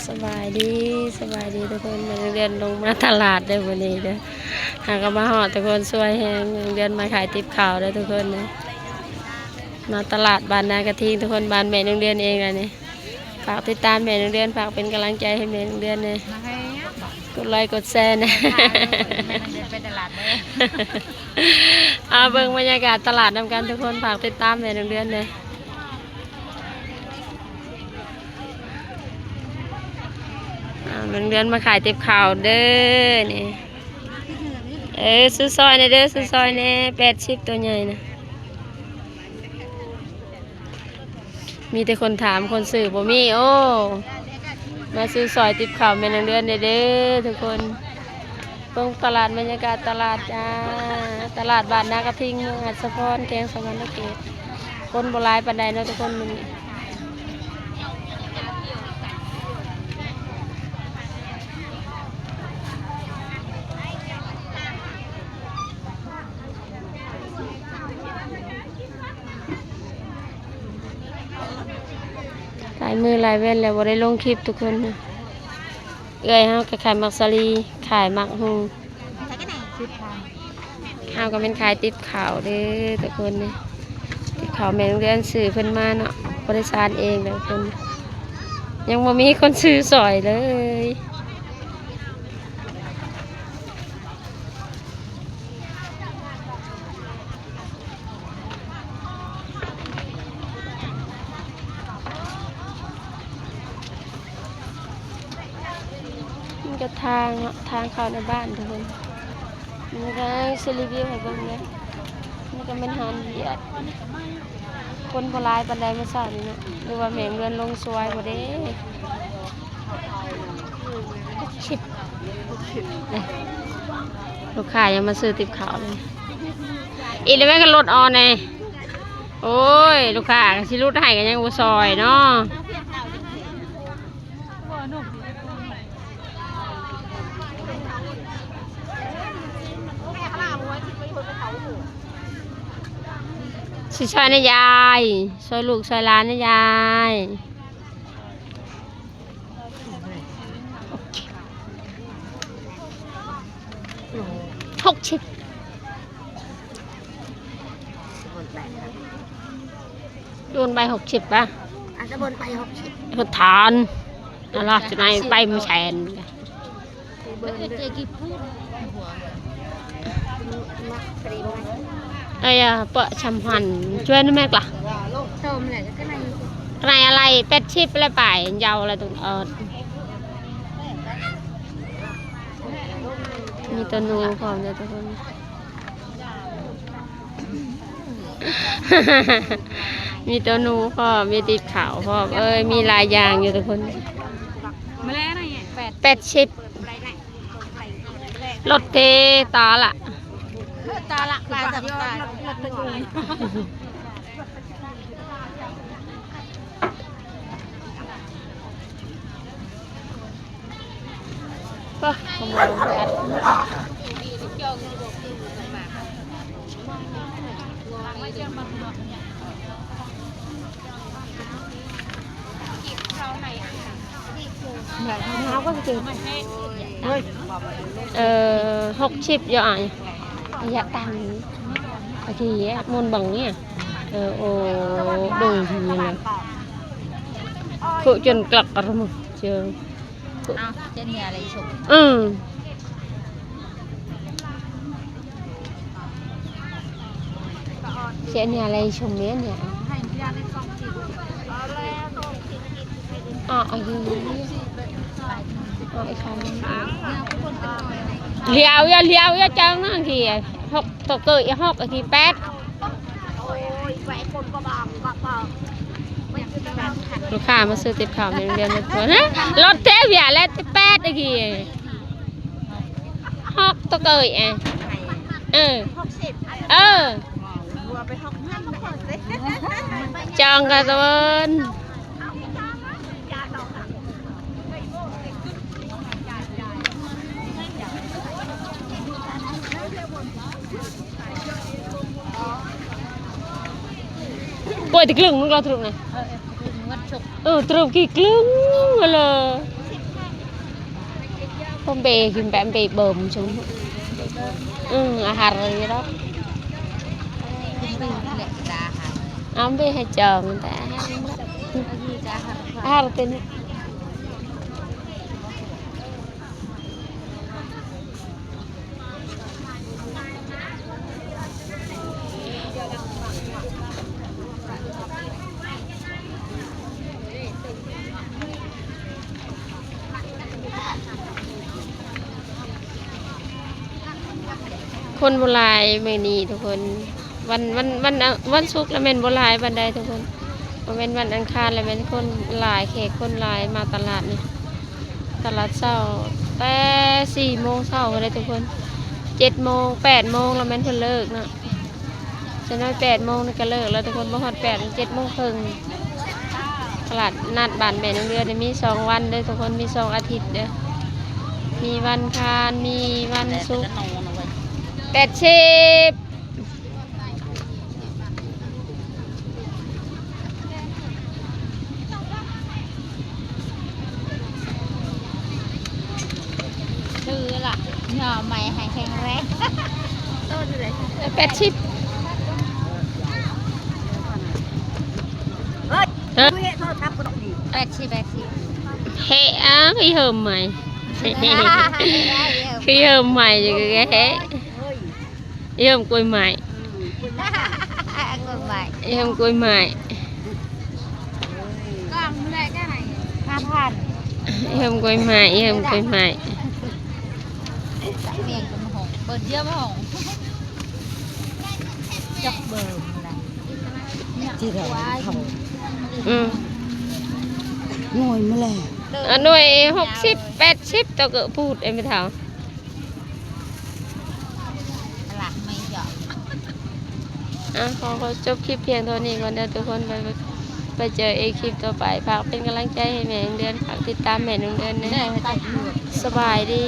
สบายดีทุกคนมาเรียนลงมาตลาดได้วันนี้เด้อหากมาหอดทุกคนช่วยแหงเรียนมาขายติ๊บข่าวได้ทุกคนนะมาตลาดบ้านนากระทิงทุกคนบ้านแม่โรงเรียนเองนะนี่ฝากติดตามแม่โรงเรียนฝากเป็นกำลังใจให้แม่โรงเรียนเลยกดไลค์กดแชร์นะไปตลาดเลยเบิ่งบรรยากาศตลาดนำกันทุกคนฝากติดตามแม่โรงเรียนเลยโรงเรียนมาขายติ๊บข่าวเด้อนี่ซื้อซอยนะเด้อซื้อซอยเนี่ย80ตัวใหญ่นะมีแต่คนถามคนสื่อบ่มีโอ้มาซื้อซอยติ๊บข่าวแม่โรงเรียนเด้อทุกคนตรงตลาดบรรยากาศตลาดจ้าตลาดบ้านนากระทิงอัศพรแกงสวรรค์เกตคนโบราณปันใดเนาะทุกคนมันหลายมือหลายเว้นแล้วบ่ได้ลงคลิปทุกคนนะเอ้ยเฮาก็ขายมักสลีขายมักฮูเฮาก็เป็นขายติ๊บขาวเด้อทุกคนนี่ติ๊บขาวแม่โรงเรียนสื่อเพิ่นมาเนาะบริษัทเองเด้อทุกคนยังบ่มีคนซื้อสอยเลยก็ทางเข้าในบ้านทุกคนมันก็สรีวิวให้เบิ่งเลยมันก็เป็นหานเบียดคนโบราณปันใดมาสร้างนี่เนาะหรือว่าแมงเรือนลงสวยบ่เด้ชิบลูกค้ายังมาซื้อติ๊บขาวเลยอีเลยแม่ก็ลดออนไงโอ้ยลูกค้าสิลดให้กันยังบ่ซอยเนาะช่วยนะยายช่วยลูกช่วยหลานนะยาย60โดนไป60ป่ะอาจจะบนไป60คนทานอะไรจุดไหนไปมือแชนเอ้ยเปิดชำหันช่วยนะแม่กล่ะต้มเลยก็ในอะไร80อะไรไปยาวอะไรตรงมีตัวนูพร้อมเลยทุกคนมีตัวนูพร้อมมีติดขาวพร้อมมีลายยางอยู่ทุกคนมาแล้วไง80รถเทตาละตาละปลาจับตารถตะกุยก็ขโมยไปอัดเท้าก็จริง60อย่างอยากตังไอ้ที่มนบังเนี่ยโอ้ดูทีเลยคุจนกลับอะไรมั้งเจอเจนเนี่ยอะไรชมเสียเนี่ยอะไรชมเนี้ยเนี่ยไอ้ที่ไอ้คันเลี้ยวจังนั่งที่6ตัวเกย6ไอ้ที่8ลูกค้ามาซื้อติดข่าวในโรงเรียนทุกคนรถเทวิอาแล้ว8ไอ้ที่6ตัวเกยจองกันตัวป่วยติดกลึงมึงเราถูกไงวัดฉุกถูกกี่กลึงมาเลย không bề kim bẹm bề bờm chúng hạt rồi đó ông bề hay chờ người ta hạt tênคนโบราณไม่นี่ทุกคนวันศุกร์แล้วเป็นโบราณวันใดทุกคนเป็นวันอังคารแล้วเป็นคนหลายแขกคนหลายมาตลาดนี่ตลาดเช้าแต่4 โมงเช้าก็ได้ทุกคน7 โมง8 โมงแล้วเป็นเพิ่นเลิกนะจะน้อย8 โมงนี่ก็เลิกแล้วทุกคนบ่ฮอด8 7 โมงครึ่งตลาดนัดบ้านแม่นางเดือนนี่มี2 วันเด้อทุกคนมี2 อาทิตย์เด้อมีวันอังคารมีวันศุกร์80คือล่ะหน่อไม้หายแข็งแรงต้นเลย80ฮะhệ á khi hôm mày khi hôm mày thì cái hệ khi hôm quay mày khi hôm quay mày còn lại cái này 5.000 khi hôm quay mày khi hôm quay mày miệng cũng hồng bờ dưa mới hồng chọc bờ này chỉ là hồng ngồi mới là nuôi 60 80 tao cỡ phút em mới thảo หลักไม่หยอก ขอจบคลิปเพียงเท่านี้ก่อนเด้อทุกคนไปเจอคลิปต่อไปฝากเป็นกำลังใจให้แม่น้องเดือนฝากติดตามแม่น้องเดือนนะสบายดี